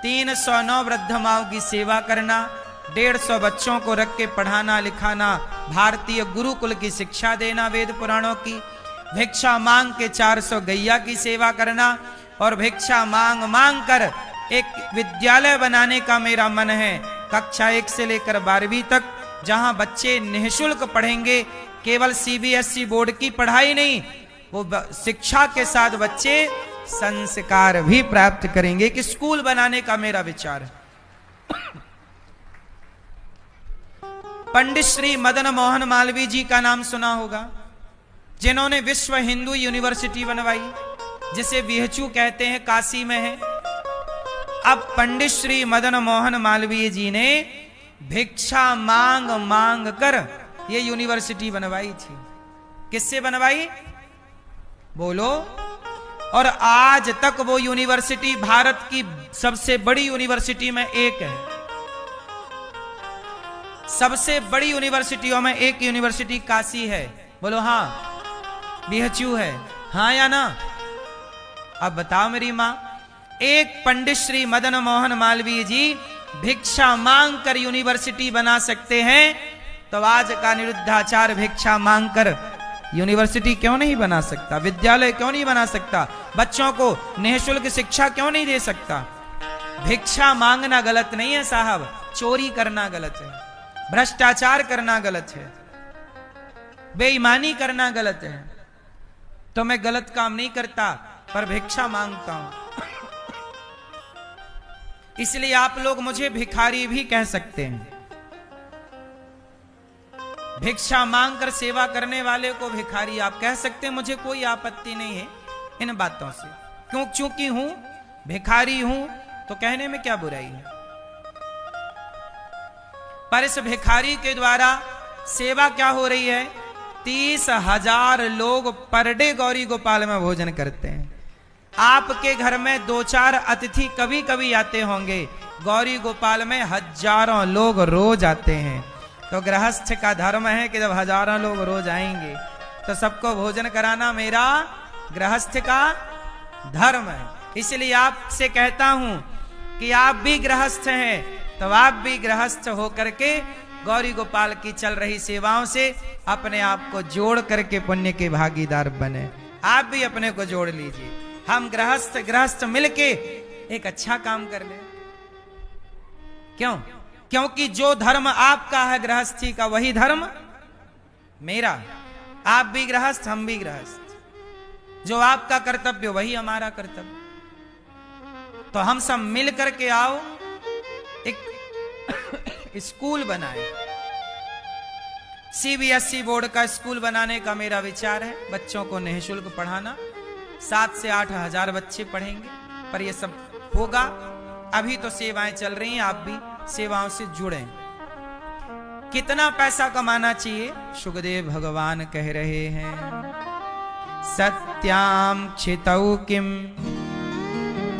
309 वृद्ध माओं की सेवा करना, 150 बच्चों को रख के पढ़ाना लिखाना, भारतीय गुरुकुल की शिक्षा देना, वेद पुराणों की। भिक्षा मांग के 400 गैया की सेवा करना, और भिक्षा मांग मांग कर एक विद्यालय बनाने का मेरा मन है, कक्षा 1 से लेकर 12वीं तक, जहां बच्चे निःशुल्क पढ़ेंगे। केवल CBSE बोर्ड की पढ़ाई नहीं, वो शिक्षा के साथ बच्चे संस्कार भी प्राप्त करेंगे। कि स्कूल बनाने का मेरा विचार है। पंडित श्री मदन मोहन मालवीय जी का नाम सुना होगा, जिन्होंने विश्व हिंदू यूनिवर्सिटी बनवाई, जिसे विहचू कहते हैं, काशी में है। अब पंडित श्री मदन मोहन मालवीय जी ने भिक्षा मांग मांग कर ये यूनिवर्सिटी बनवाई थी। किससे बनवाई? बोलो। और आज तक वो यूनिवर्सिटी भारत की सबसे बड़ी यूनिवर्सिटी में एक है। सबसे बड़ी यूनिवर्सिटियों में एक यूनिवर्सिटी काशी है। बोलो हाँ। बीएचयू है, हाँ या ना? अब बताओ मेरी मां, एक पंडित श्री मदन मोहन मालवीय जी भिक्षा मांग कर यूनिवर्सिटी बना सकते हैं, तो आज का अनिरुद्धाचार्य भिक्षा मांग कर यूनिवर्सिटी क्यों नहीं बना सकता? विद्यालय क्यों नहीं बना सकता? बच्चों को निःशुल्क शिक्षा क्यों नहीं दे सकता? भिक्षा मांगना गलत नहीं है साहब, चोरी करना गलत है, भ्रष्टाचार करना गलत है, बेईमानी करना गलत है। तो मैं गलत काम नहीं करता, पर भिक्षा मांगता हूं। इसलिए आप लोग मुझे भिखारी भी कह सकते हैं। भिक्षा मांगकर सेवा करने वाले को भिखारी आप कह सकते हैं, मुझे कोई आपत्ति नहीं है इन बातों से। क्यों? चूंकि हूं भिखारी हूं, तो कहने में क्या बुराई है? पर इस भिखारी के द्वारा सेवा क्या हो रही है? 30,000 लोग पर डे गौरी गोपाल में भोजन करते हैं। आपके घर में 2-4 अतिथि कभी कभी आते होंगे, गौरी गोपाल में हजारों लोग रोज आते हैं। तो गृहस्थ का धर्म है कि जब हजारों लोग रोज आएंगे तो सबको भोजन कराना मेरा गृहस्थ का धर्म है। इसलिए आपसे कहता हूं कि आप भी गृहस्थ हैं, तो आप भी गृहस्थ होकर के गौरी गोपाल की चल रही सेवाओं से अपने आप को जोड़ करके पुण्य के भागीदार बने। आप भी अपने को जोड़ लीजिए। हम गृहस्थ मिलके एक अच्छा काम कर ले। क्यों? क्योंकि जो धर्म आपका है गृहस्थी का, वही धर्म मेरा। आप भी गृहस्थ, हम भी गृहस्थ। जो आपका कर्तव्य वही हमारा कर्तव्य। तो हम सब मिल करके आओ एक स्कूल बनाए। CBSE बोर्ड का स्कूल बनाने का मेरा विचार है। बच्चों को निःशुल्क पढ़ाना, 7 से 8 हजार बच्चे पढ़ेंगे। पर ये सब होगा, अभी तो सेवाएं चल रही हैं, आप भी सेवाओं से जुड़ें। कितना पैसा कमाना चाहिए? शुकदेव भगवान कह रहे हैं, सत्याम क्षितौ किम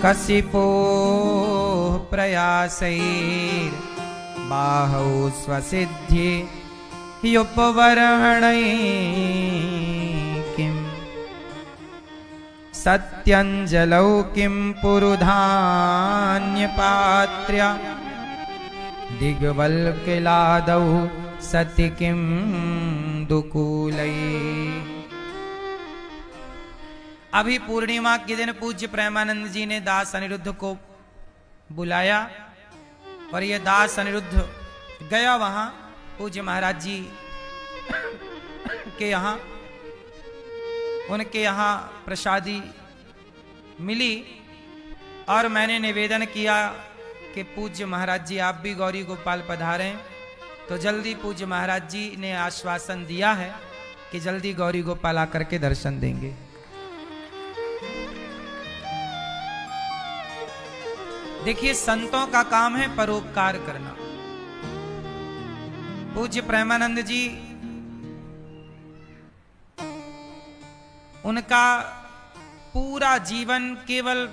कसिपो प्रयासैर बाहौ स्वसिद्धि युपवर्हणै किम सत्यंजलौ किम पुरुधान्य पात्र्य दिग्वल्किलादौ सति किम दुकूलै। अभी पूर्णिमा के दिन पूज्य प्रेमानंद जी ने दास अनिरुद्ध को बुलाया, और ये दास अनिरुद्ध गया वहां पूज्य महाराज जी के यहाँ। उनके यहाँ प्रसादी मिली, और मैंने निवेदन किया कि पूज्य महाराज जी आप भी गौरी गोपाल पधारें। तो जल्दी पूज्य महाराज जी ने आश्वासन दिया है कि जल्दी गौरी गोपाल आकर के दर्शन देंगे। देखिए, संतों का काम है परोपकार करना। पूज्य प्रेमानंद जी, उनका पूरा जीवन केवल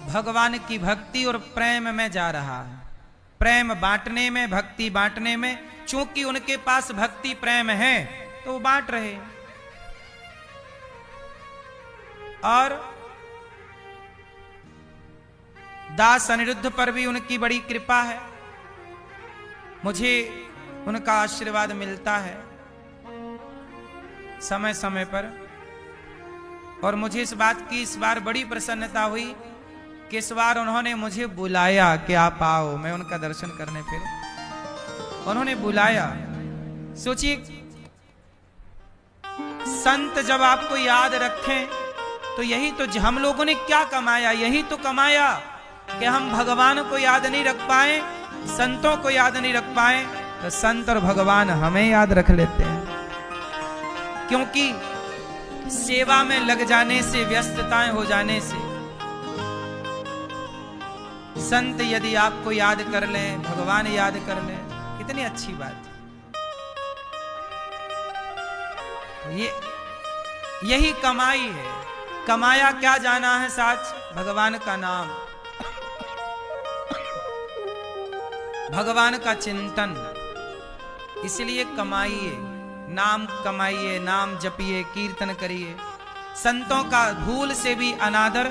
भगवान की भक्ति और प्रेम में जा रहा है, प्रेम बांटने में, भक्ति बांटने में। चूंकि उनके पास भक्ति प्रेम है तो वो बांट रहे। और दास अनिरुद्ध पर भी उनकी बड़ी कृपा है, मुझे उनका आशीर्वाद मिलता है समय समय पर। और मुझे इस बात की इस बार बड़ी प्रसन्नता हुई कि इस बार उन्होंने मुझे बुलाया कि आप आओ, मैं उनका दर्शन करने फिर उन्होंने बुलाया। सोचिए, संत जब आपको याद रखें तो यही तो हम लोगों ने क्या कमाया, यही तो कमाया कि हम भगवान को याद नहीं रख पाए, संतों को याद नहीं रख पाए, तो संत और भगवान हमें याद रख लेते हैं। क्योंकि सेवा में लग जाने से, व्यस्तताएं हो जाने से, संत यदि आपको याद कर लें, भगवान याद कर लें, कितनी अच्छी बात है। यही कमाई है। कमाया क्या जाना है साच? भगवान का नाम, भगवान का चिंतन। इसलिए कमाइए, नाम कमाइए, नाम जपिए, कीर्तन करिए। संतों का भूल से भी अनादर,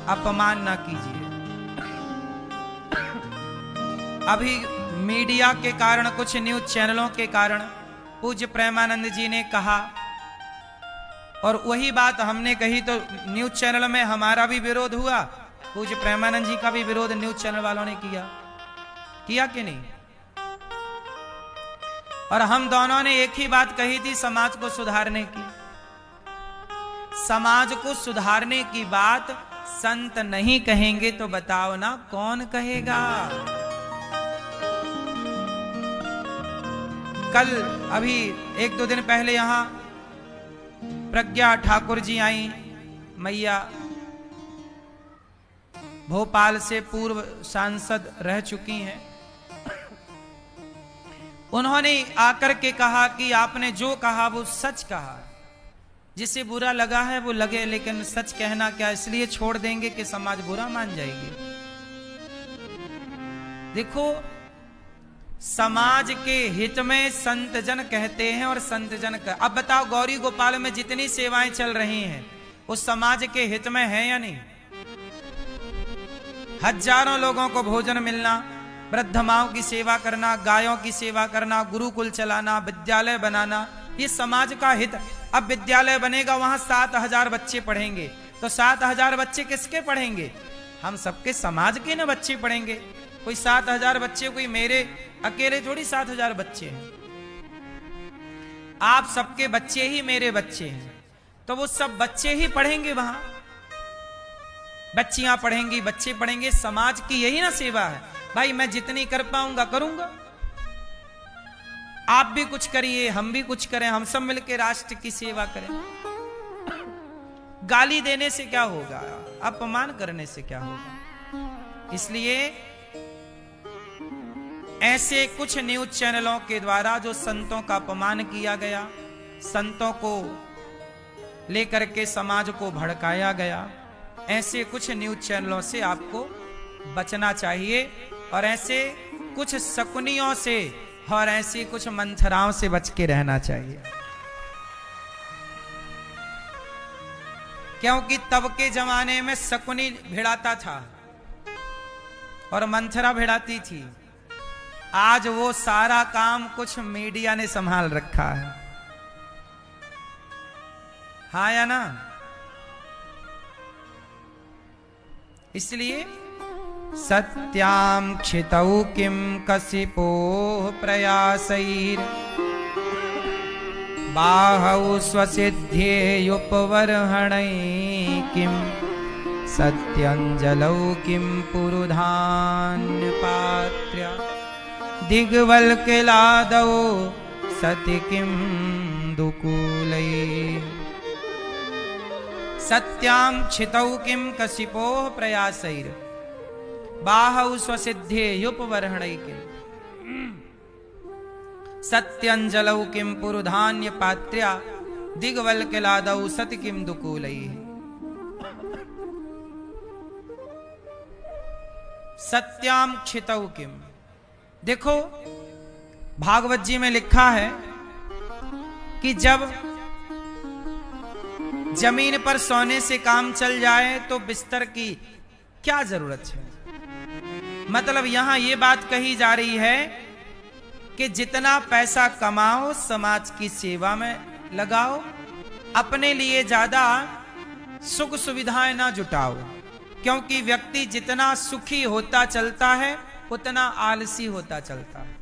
अपमान ना कीजिए। अभी मीडिया के कारण, कुछ न्यूज चैनलों के कारण पूज्य प्रेमानंद जी ने कहा, और वही बात हमने कही तो न्यूज चैनल में हमारा भी विरोध हुआ, पूज्य प्रेमानंद जी का भी विरोध न्यूज चैनल वालों ने किया कि नहीं? और हम दोनों ने एक ही बात कही थी, समाज को सुधारने की। समाज को सुधारने की बात संत नहीं कहेंगे तो बताओ ना कौन कहेगा? कल अभी 1-2 दिन पहले यहां प्रज्ञा ठाकुर जी आई, मैया, भोपाल से पूर्व सांसद रह चुकी हैं। उन्होंने आकर के कहा कि आपने जो कहा वो सच कहा, जिसे बुरा लगा है वो लगे, लेकिन सच कहना क्या इसलिए छोड़ देंगे कि समाज बुरा मान जाएगी? देखो, समाज के हित में संत जन कहते हैं और संत जन अब बताओ, गौरी गोपाल में जितनी सेवाएं चल रही हैं उस समाज के हित में है या नहीं? हजारों लोगों को भोजन मिलना, वृद्ध माओं की सेवा करना, गायों की सेवा करना, गुरुकुल चलाना, विद्यालय बनाना, ये समाज का हित। अब विद्यालय बनेगा, वहां 7,000 बच्चे पढ़ेंगे, तो 7,000 बच्चे किसके पढ़ेंगे? हम सबके समाज के ना बच्चे पढ़ेंगे। कोई 7,000 बच्चे, कोई मेरे अकेले थोड़ी 7,000 बच्चे हैं। आप सबके बच्चे ही मेरे बच्चे हैं, तो वो सब बच्चे ही पढ़ेंगे वहां, बच्चियां पढ़ेंगी, बच्चे पढ़ेंगे। समाज की यही ना सेवा है भाई। मैं जितनी कर पाऊंगा करूंगा, आप भी कुछ करिए, हम भी कुछ करें, हम सब मिलकर राष्ट्र की सेवा करें। गाली देने से क्या होगा, अपमान करने से क्या होगा? इसलिए ऐसे कुछ न्यूज चैनलों के द्वारा जो संतों का अपमान किया गया, संतों को लेकर के समाज को भड़काया गया, ऐसे कुछ न्यूज चैनलों से आपको बचना चाहिए। और ऐसे कुछ शकुनियों से और ऐसी कुछ मंथराओं से बच के रहना चाहिए। क्योंकि तब के जमाने में शकुनी भिड़ाता था और मंथरा भिड़ाती थी। आज वो सारा काम कुछ मीडिया ने संभाल रखा है, हाँ या ना? इसलिए सत्यां क्षितौ किं कसिपो प्रयासैर् बाहौ स्वसिद्ध्येयुपवर्हणै किं सत्यञ्जलौ किं पुरुधान्यपात्र्य दिग्वल्किलादौ सति किं दुकूलै। सत्यां क्षितौ किं कसिपो प्रयासैर् बाहौ स्वसिद्धे युपवर्हणै किं। सत्यंजलौ किम पुरुधान्य पात्र्या दिग्वल्क्यलादौ सति किम दुकूलैः। सत्याम क्षितौ किम। देखो भागवत जी में लिखा है कि जब जमीन पर सोने से काम चल जाए तो बिस्तर की क्या जरूरत है। मतलब यहां यह बात कही जा रही है कि जितना पैसा कमाओ समाज की सेवा में लगाओ, अपने लिए ज्यादा सुख सुविधाएं ना जुटाओ, क्योंकि व्यक्ति जितना सुखी होता चलता है उतना आलसी होता चलता है।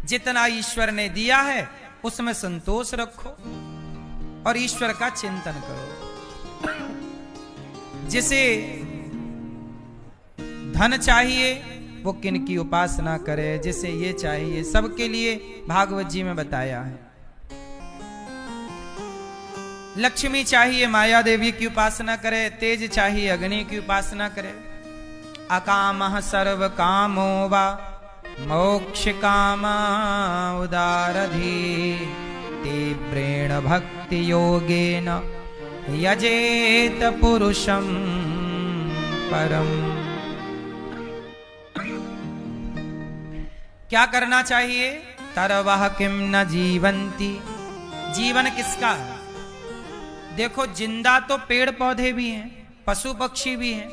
जितना ईश्वर ने दिया है उसमें संतोष रखो और ईश्वर का चिंतन करो। जिसे धन चाहिए वो किन की उपासना करे, जिसे ये चाहिए, सबके लिए भागवत जी में बताया है। लक्ष्मी चाहिए माया देवी की उपासना करे, तेज चाहिए अग्नि की उपासना करे। अकामः सर्व कामो वा मोक्ष कामा उदारधी तीव्रेण भक्ति योगेन यजेत पुरुषं परम। क्या करना चाहिए? तरवह किम न जीवंती। जीवन किसका है? देखो जिंदा तो पेड़ पौधे भी हैं, पशु पक्षी भी हैं,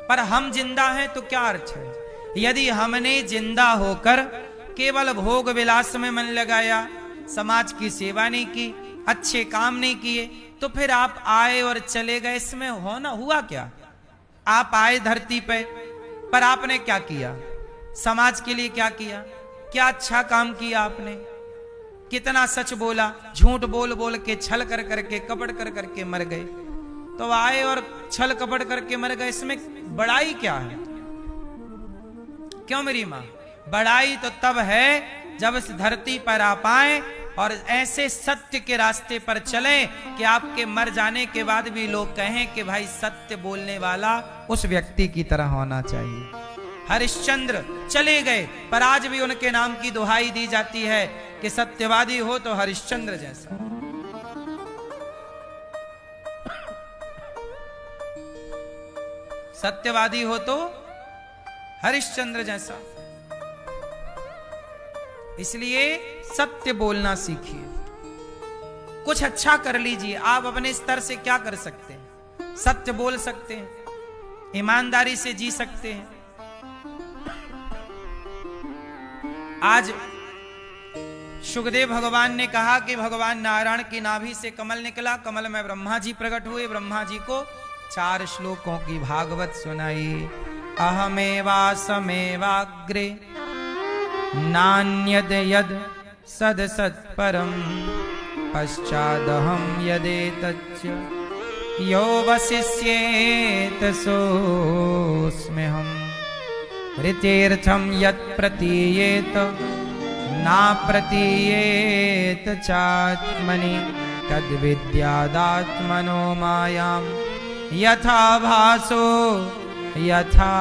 पर हम जिंदा हैं तो क्या अर्थ है? यदि हमने जिंदा होकर केवल भोग विलास में मन लगाया, समाज की सेवा नहीं की, अच्छे काम नहीं किए, तो फिर आप आए और चले गए, इसमें होना हुआ क्या? आप आए धरती पे, पर आपने क्या किया? समाज के लिए क्या किया? क्या अच्छा काम किया आपने? कितना सच बोला? झूठ बोल बोल के, छल कर करके, कपट कर करके मर गए। तो आए और छल कपट करके मर गए, इसमें बड़ाई क्या है? क्यों मेरी मां? बड़ाई तो तब है जब इस धरती पर आप आए और ऐसे सत्य के रास्ते पर चलें कि आपके मर जाने के बाद भी लोग कहें कि भाई सत्य बोलने वाला उस व्यक्ति की तरह होना चाहिए। हरिश्चंद्र चले गए, पर आज भी उनके नाम की दुहाई दी जाती है कि सत्यवादी हो तो हरिश्चंद्र जैसा। सत्यवादी हो तो हरिश्चंद्र जैसा। इसलिए सत्य बोलना सीखिए, कुछ अच्छा कर लीजिए। आप अपने स्तर से क्या कर सकते हैं? सत्य बोल सकते हैं, ईमानदारी से जी सकते हैं। आज सुखदेव भगवान ने कहा कि भगवान नारायण की नाभि से कमल निकला, कमल में ब्रह्मा जी प्रकट हुए, ब्रह्मा जी को 4 श्लोकों की भागवत सुनाई। अहमेवासमेवाग्रे नान्यद यद सद सत्परम पश्चादहं यदेतच्च यो वसिष्येत सोऽस्म्यहम् ऋतेर्थं यत् प्रतीयेत ना प्रतीयेत चात्मनि तद्विद्यादात्मनो मायां यथा भासो यथा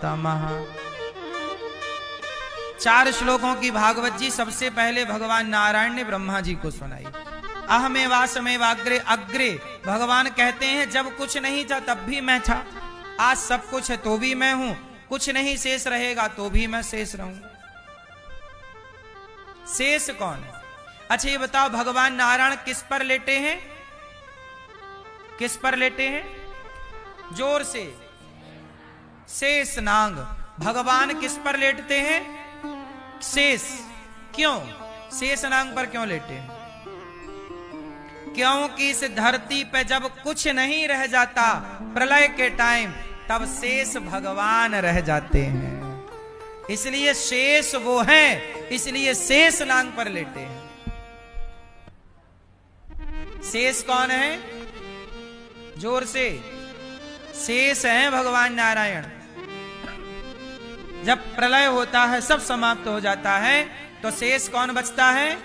तमः। 4 श्लोकों की भागवत जी सबसे पहले भगवान नारायण ने ब्रह्मा जी को सुनाई। अहमेवासमेवाग्रे, अग्रे भगवान कहते हैं जब कुछ नहीं था तब भी मैं था, आज सब कुछ है तो भी मैं हूं, कुछ नहीं शेष रहेगा तो भी मैं शेष रहूंगा। शेष कौन है? अच्छा ये बताओ, भगवान नारायण किस पर लेटे हैं? किस पर लेटे हैं? जोर से। शेष नांग। भगवान किस पर लेटते हैं? शेष। क्यों शेष नांग पर क्यों लेटे हैं? क्योंकि इस धरती पे जब कुछ नहीं रह जाता प्रलय के टाइम, तब शेष भगवान रह जाते हैं। इसलिए शेष वो हैं, इसलिए शेष नांग पर लेटे हैं। शेष कौन है? जोर से। शेष हैं भगवान नारायण। जब प्रलय होता है, सब समाप्त हो जाता है, तो शेष कौन बचता है?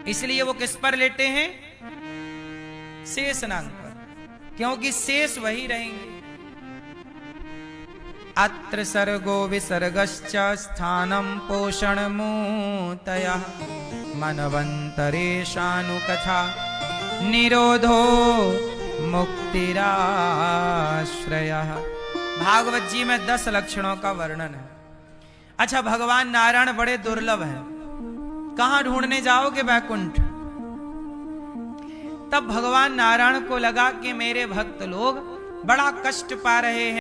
इसलिए वो किस पर लेटे हैं? शेष नांग पर, क्योंकि शेष वही रहेंगे। अत्र सर्गो विसर्गश्च स्थानं पोषणमूतयः मनवन्तरेशानुकथा निरोधो मुक्तिराश्रयः। भागवत जी में 10 लक्षणों का वर्णन है। अच्छा, भगवान नारायण बड़े दुर्लभ हैं, कहां ढूंढने जाओगे वैकुंठ? तब भगवान नारायण को लगा कि मेरे भक्त लोग बड़ा कष्ट पा रहे हैं।